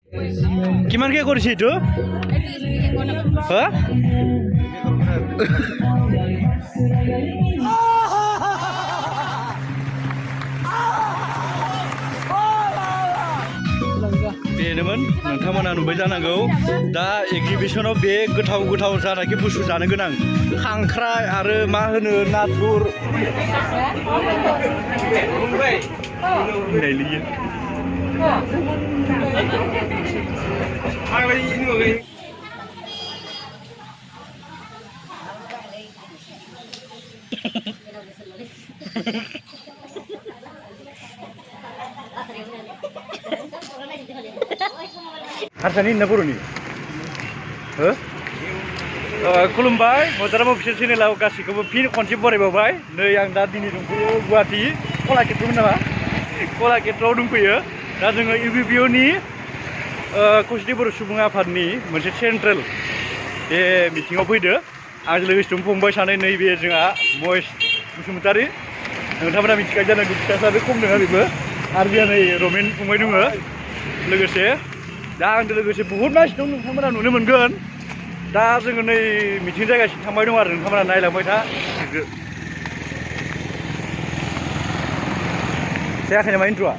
কিমান কে কৰিছে এইটো হা बेनोमोन नोंथांमोना नुबाय जानांगौ दा एग्जिबिशनाव बे गोथाव गोथाव जानाखि बुस्थु जानो गोनां खांख्राइ आरो मा होनो नाथुर हारसानि ना बर'नि हो खुलुमबाय मदाराम अफिसियेल चेनेलाव गासैखौबो फिन खनसे बरायबावबाय नै आं दा दिनै दंफैयो गुवाहाटी कलाक्षेत्रमोन नामा कलाक्षेत्रआव दंफैयो दा जोङो UBPO नि खौसेथि बर' सुबुं आफादनि मोनसे सेन्ट्रेल बे मिटिङाव फैदो आंजों लोगोसे फंबाय सानै नैबे जोंहा महेश बसुमतारी नोंथांमोना मिथिखायो जानांगौ फिसाफ्राबो खम नङा बेबो आरो जोंहा नै रमेन फंबाय दङ लोगोसे दा आंजों लोगोसे बहुत मानसि दं नोंथांमोना नुनो मोनगोन दा जोङो नै मिटिं जायगासिम थांबाय दं आरो नोंथांमोना नायलांबाय था जायाखै नामा इन्ट्र'आ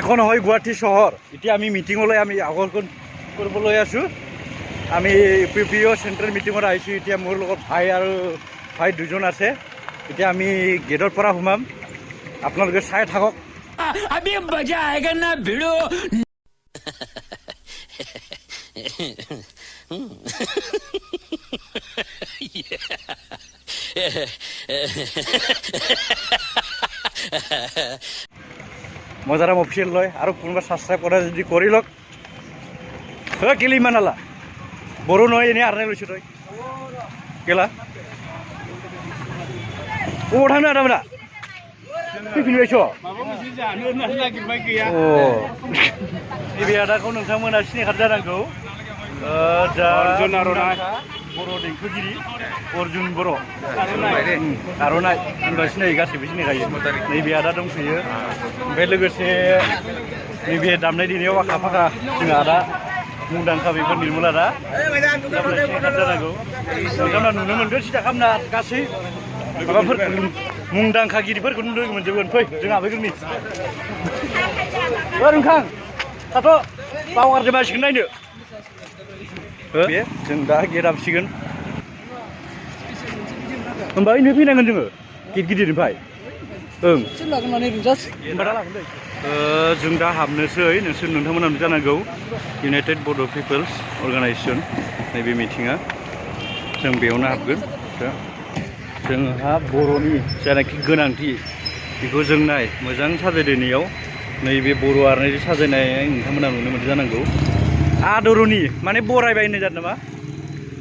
এখন হয় গুৱাহাটী চহৰ এতিয়া আমি মিটিঙলৈ আমি আগৰ কৰিবলৈ আছোঁ আমি UBPO চেণ্ট্ৰেল মিটিঙত আহিছোঁ এতিয়া মোৰ লগত ভাই আৰু ভাই দুজন আছে এতিয়া আমি গেটৰ পৰা সোমাম আপোনালোকে চাই থাকক अभी मजा आएगा ना भिड़ो मदाराम अफिसियेल लय और कोनोबा साबस्क्राइब करा जुदि करि लक हो केलि मानाला बर' नय एने आरनाय लयसो तय केला अबाव थांनो आदामोना फैफिनबायस' माबा मोनसे जानो होननानै नागिरबाय गैया नैबे आदाखौ नोंथांमोना सिनायखादों जानांगौ अर्जुन आर'नाइ बर' देंखोगिरि अर्जुन बर' आर'नाइ होनबा सिनायो गासैबो सिनायखायो नैबे आदा दंफैयो ओमफ्राय लोगोसे नैबे दामनाय देनायाव आखा फाखा जोंहा आदा मुंदांखा बेफोर निर्मला आदा सिनायखादों जानांगौ नोंथांमोना नुनो मोनगोन सिदा खालामना गासै माबाफोर मुंदांखागिरिफोरखौ नुनो मोनजोबगोन फै जों हाबैगोननि ओंखां दाथ' बावगारदो मानसिखौ नायनो बे जों दा गेट हाबसिगोन होमबा इनो फैनांगोन जोङो गेट गिदिरनिफ्राय ओं जों दा हाबनोसै नोंसोर नोंथांमोना जानांगौ इउनाइटेड बड' पिपल्स अर्गानाइजेसन नैबे मिटिङा जों बेयावनो हाबगोन जोंहा बर'नि जानाखि गोनांथि बेखौ जों नाय मोजां साजायनायाव नैबे बर' आर'नाइजों साजायनाय नोंथांमोना नुनो मोनदों जानांगौ आदरनि माने बरायबाय होननाय जादों नामा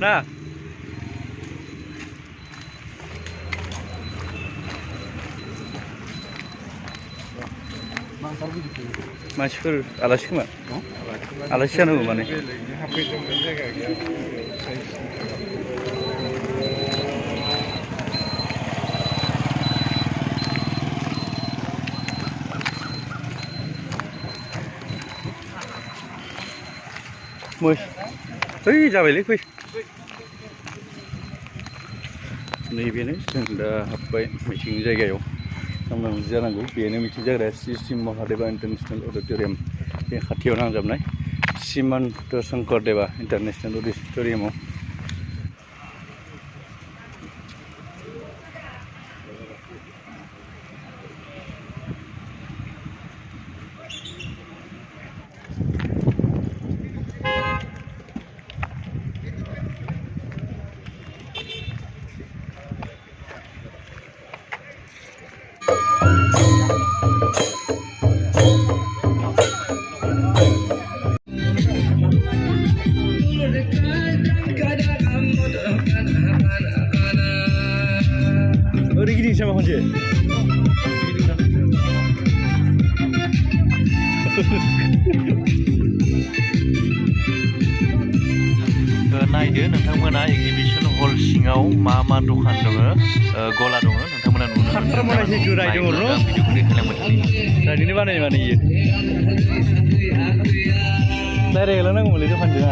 ना मानसिफोर आलासि खोमा आलासि जानांगौ माने फै जाबायलै फै नैबेनो जों दा हाबबाय मिटिं जायगायाव खालामनांगौ जानांगौ बेनो मिटिं जाग्राया श्री महादेवा इन्टारनेशनेल अडिट'रियाम बे खाथियाव नांजाबनाय श्रीमन्त शंकरदेवा इन्टारनेशनेल अडिट'रियामाव sama kunci. नायदो नोंथांमोना एग्जिबिशन हल सिङाव मा मा दखान दङ गला दङ नोंथां नोंथांमोना नुनो खारथारमानाय जिथु रायदों न' रायदिनो बानायो रायलायलांनांगौमोनलै दखानजों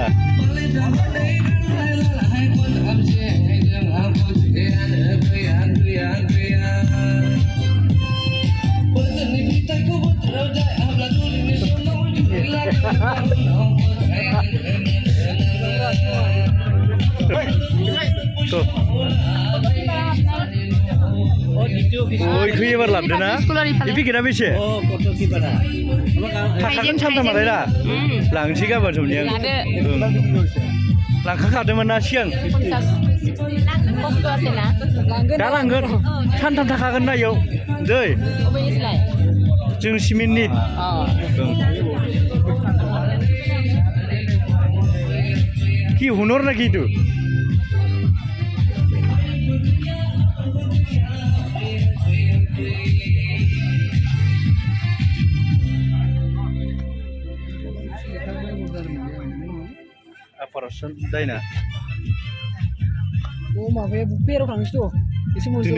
इखौ एबार लाबोदो ना इ पेकेटआ बेसे थाखागोन सानथामालाय दा लांसै गाबोन समनिया लांखाखादोंमोन ना सिगां दा लांगोन सानथाम थाखागोन ना इयाव दै जों सिमेन्टनि কি হুনর নাকি এইটো aparation दायना Oh, माबाया बुफेराव थांसै थ' एसे मोजां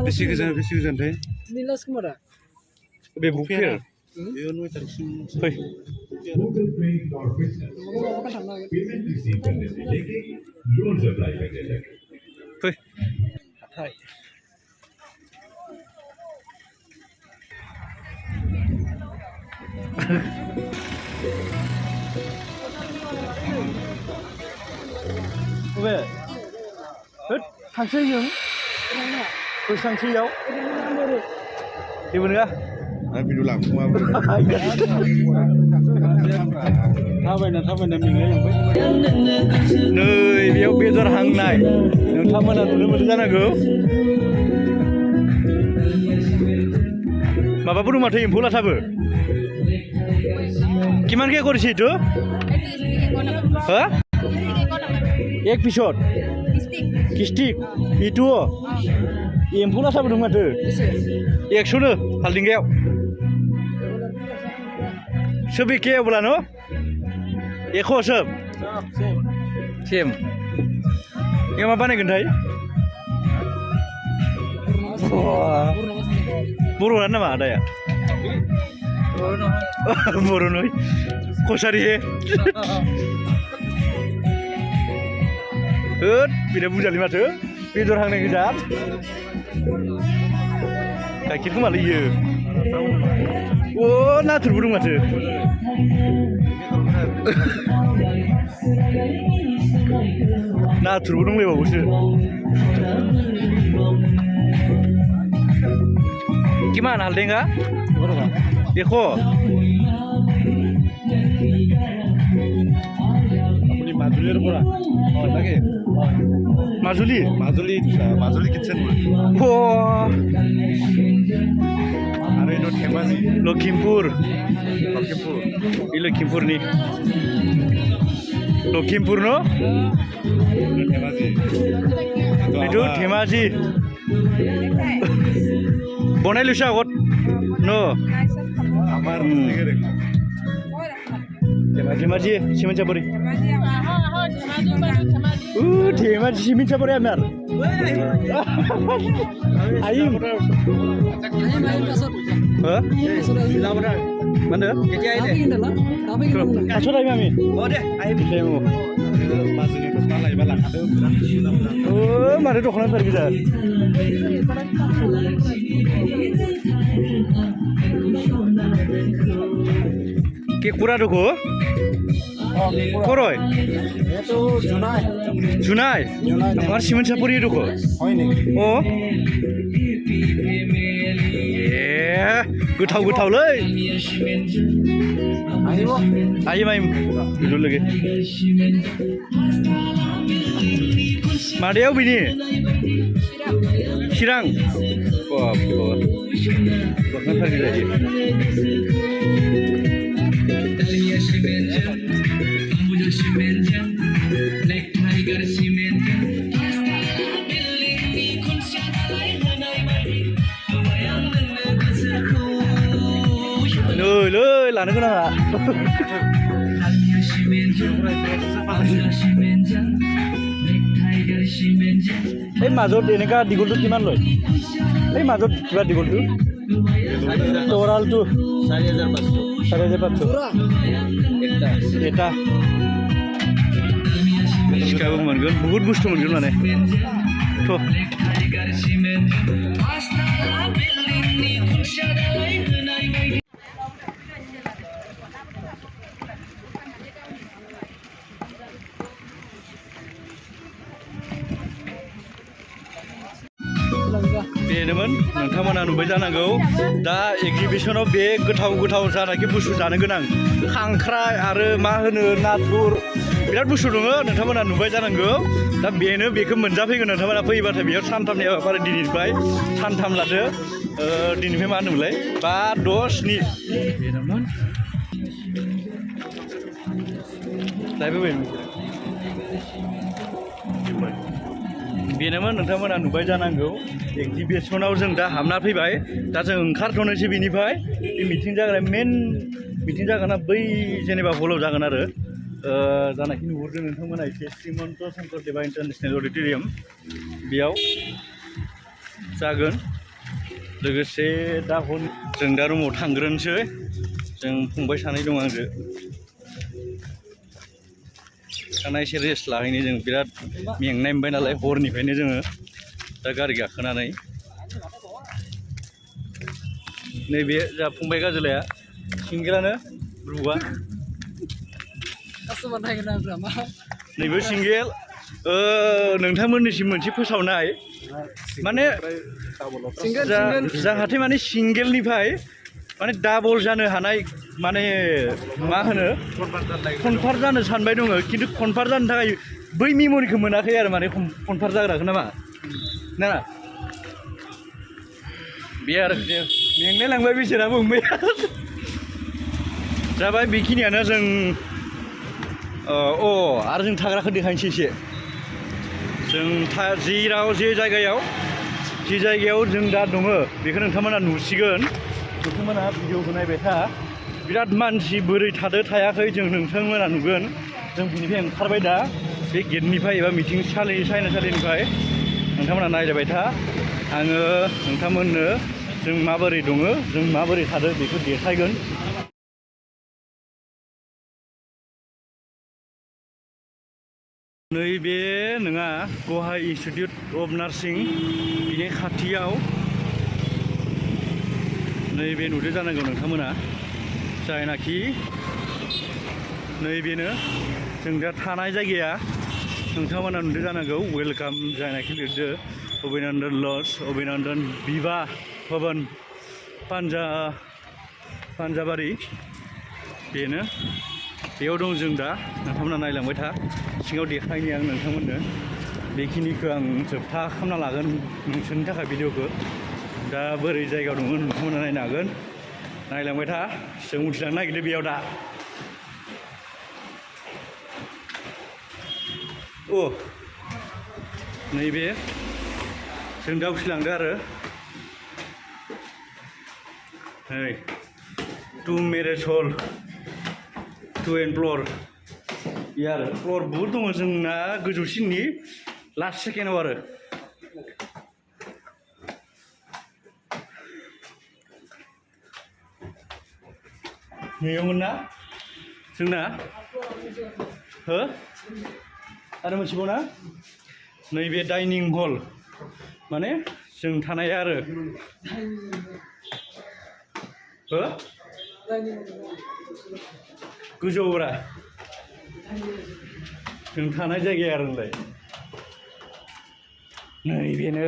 बेसे गोजानथाय निलास खोमा दा बे बुफेर बेयो 9 तारिखसिम फै फै हाथाय बे थांसै जों थांसैयाव जेबो नङा भिडिअ लांखुमाबो थाबायना मेंलायलांबाय नै बेयाव बेदर हांनाय नोंथांमोना नुनो मोनदों जानांगौ माबाबो दं माथो एम्फौ लाथाबो किमानके কৰিছে এইটো হা एक पिसत किस्टिक itu एम्फौ लाथाबो दं माथो 100नो हालदिंगायाव सोबिके अब्ला न' 100 सोब सेम ये मा बानायगोनथाय बर'ना नामा आदाया बर'नो कसारि बिराद बुरजालै माथो बेदर हांनाय गोजा गाइखेरखौ मालैयो अ नाथुरबो दं माथो नाथुरबो दंलायबावोसो किमान हालदेंगा देखो মাজুলীৰ পৰা তাকে মাজুলী কিটচেন আৰু এইটো ধেমাজি লখিমপুৰ এই লখিমপুৰনি লখিমপুৰ ন এইটো ধেমাজি বনাই লৈছে আগত ন আমাৰ ধেমাজি সিমেন্ট চাপৰি ধেমাজি সিমেন্ট চাপৰি আমাৰ আহিম মানে কেতিয়া আহিলে কাছত আহিম আমি माथो दख'ना थार गोजा केकुरा दखो करय जुनाय आमार सिमेन्ट सापरि दखो अ गोथाव गोथावलै आइम बिदि लोगो मादैयाव बिनि चिरां दख'ना थार गोजा Lơi là nó có nào ạ? এই মাজত এনেকা দীঘলটো কিমান লয় এই মাজত কিবা দীঘলটো টৰালটো 4,500 এটা सिखाबो मोनगोन बहुत बुस्थु मोनगोन माने बेनोमोन नोंथांमोना नुबाय जानांगौ दा एग्जिबिशनाव बे गोथाव गोथाव जानाखि बुस्थु जानो गोनां खांख्राइ आरो मा होनो नाथुर बिराद बुस्थु दङ नोंथांमोना नुबाय जानांगौ दा बेनो बेखौ मोनजाफैगोन नोंथांमोना फैबाथाय बेयाव सानथामनि हाबाफारि दिनैनिफ्राय सानथाम लादो दिनैनिफ्राय मा होनोमोनलाय 5, 6, 7 बेनोमोन बेनोमोन नोंथांमोना नुबाय जानांगौ एग्जिबिशनाव जों दा हाबना फैबाय दा जों ओंखारथ'नोसै बेनिफ्राय बे मिटिं जाग्रा मेन मिटिं जागोना बै जेनेबा हलाव जागोन आरो जानाखि नुहुरदों नोंथांमोना एसे श्रीमन्त शंकरदेवा इन्टारनेशनेल अडिट'रियाम बेयाव जागोन लोगोसे दा जों दा रुमाव थांग्रोनोसै जों फंबाय सानै दं आंजों दाना एसे रेस्ट लाहैनो जों बिराद मेंनाय मोनबाय नालाय हरनिफ्रायनो जोङो दा गारि गाखोनानै नैबे जा फंबाय गाजोलाया सिंगेलानो रुवा नैबे सिंगेल नोंथांमोननिसिम मोनसे फोसावनाय माने जाहाथे माने सिंगेलनिफ्राय माने डाबल जानो हानाय माने मा होनो कनभार्ट जानो सानबाय दङ खिन्थु कनभार्ट जानो थाखाय बै मेम'रिखौ मोनाखै आरो माने कनभार्ट जाग्राखौ नामा ना बे आरो मेंनाय लांबाय बिसोराबो फंबाया जाबाय बेखिनियानो जों आरो जों थाग्राखौ देखायनोसै एसे जों जे जायगायाव जों दा दङ बेखौ नोंथांमोना नुसिगोन नोंथांमोना भिडिअखौ नायबाय था बिराद मानसि बोरै थादो थायाखै जों नोंथांमोना नुगोन जों बिनिफ्राय ओंखारबाय दा बे गेटनिफ्राय एबा मिटिं साइनासालिनिफ्राय नोंथांमोना नायलायबाय था आङो नोंथांमोननो जों माबोरै दङ जों माबोरै थादो बेखौ देखायगोन नैबे नङा गुवाहाटी इन्स्टिटिउट अफ नार्सिं बिनि खाथियाव नैबे नुदो जानांगौ नोंथांमोना जायनाखि नैबेनो जों दा थानाय जायगाया नोंथांमोना नुदो जानांगौ वेलकाम जायनाखि लिरदो अभिनन्दन लज अभिनन्दन विवाह भवन पान्जाबारि बेनो बेयाव दं जों दा नोंथांमोना नायलांबाय था सिङाव देखायनि आं नोंथांमोननो बेखिनिखौ आं जोबथा खालामना लागोन नोंसोरनि थाखाय भिडिअखौ दा बोरै जायगायाव दङ नोंथांमोना नायनो हागोन नायलांबाय था जों उथिलांनो नागिरदों बेयाव दा नैबे जों दा उथिलांदों आरो नै 2 मेरेज हल 2 फ्ल'र बे आरो फ्ल'र बहुद दङ जोंना गोजौसिननि लास्ट सेकेन्डआव आरो नैयावमोन ना जोंना हो आरो मोनसेबाव ना नैबे डाइनिं हल माने जों थानाय आरो हो गोजौब्रा जों थानाय जायगाया आरो होनलाय नैबेनो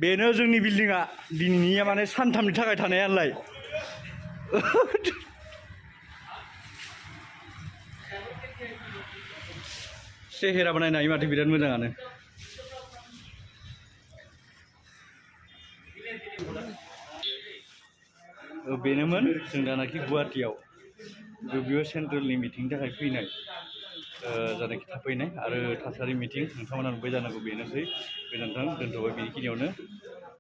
बेनो जोंनि बिल्डिंआ दिनैनिया माने सानथामनि थाखाय थानायालाय सेहेरा बानायनो हायो माथो बिराद मोजाङानो बेनोमोन जों दानाखि गुवाहाटीयाव UBPO सेन्ट्रेलनि मिटिंनि थाखाय फैनाय जानाखि थाफैनाय आरो थासारि मिटिं नोंथांमोना नुबाय जानांगौ बेनोसै गोजोन्थों दोनथ'बाय बेखिनियावनो